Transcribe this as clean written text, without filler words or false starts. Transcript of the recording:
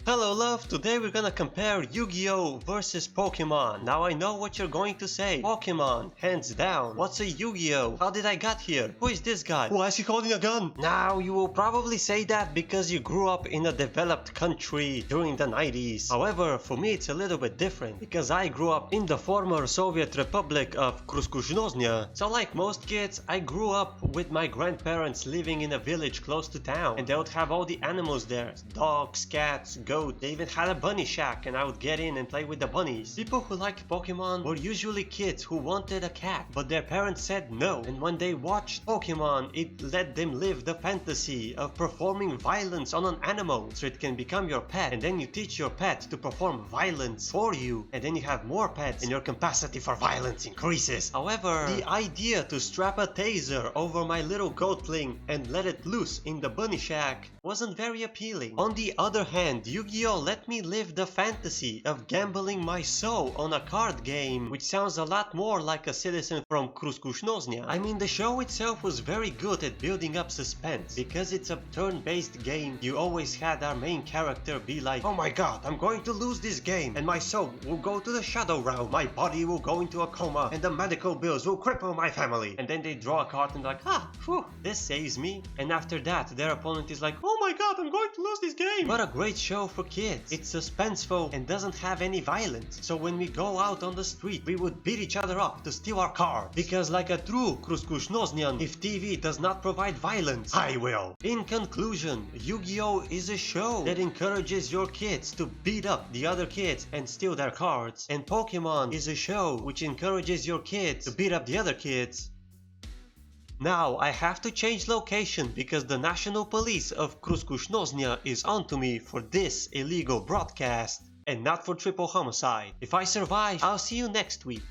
Hello love, today we're gonna compare Yu-Gi-Oh versus Pokemon. Now I know what you're going to say. Pokemon, hands down. What's a Yu-Gi-Oh? How did I get here? Who is this guy? Why is he holding a gun? Now you will probably say that because you grew up in a developed country during the 90s. However, for me it's a little bit different because I grew up in the former Soviet Republic of Kruskushnosnya. So like most kids, I grew up with my grandparents living in a village close to town, and they would have all the animals there. Dogs, cats, goats. They even had a bunny shack and I would get in and play with the bunnies. People who liked Pokemon were usually kids who wanted a cat, but their parents said no. And when they watched Pokemon, it let them live the fantasy of performing violence on an animal so it can become your pet. And then you teach your pet to perform violence for you. And then you have more pets and your capacity for violence increases. However, the idea to strap a taser over my little goatling and let it loose in the bunny shack wasn't very appealing. On the other hand, Yu-Gi-Oh let me live the fantasy of gambling my soul on a card game, which sounds a lot more like a citizen from Kruskushnosnya. I mean, the show itself was very good at building up suspense. Because it's a turn-based game, you always had our main character be like, oh my god, I'm going to lose this game, and my soul will go to the shadow realm, my body will go into a coma, and the medical bills will cripple my family. And then they draw a card and like, phew, this saves me. And after that, their opponent is like, oh my god, I'm going to lose this game. What a great show for kids. It's suspenseful and doesn't have any violence. So when we go out on the street, we would beat each other up to steal our cards. Because like a true Kruskushnoznian, if TV does not provide violence, I will. In conclusion, Yu-Gi-Oh is a show that encourages your kids to beat up the other kids and steal their cards. And Pokemon is a show which encourages your kids to beat up the other kids. Now I have to change location because the National Police of Kruskushnosnya is onto me for this illegal broadcast and not for triple homicide. If I survive, I'll see you next week.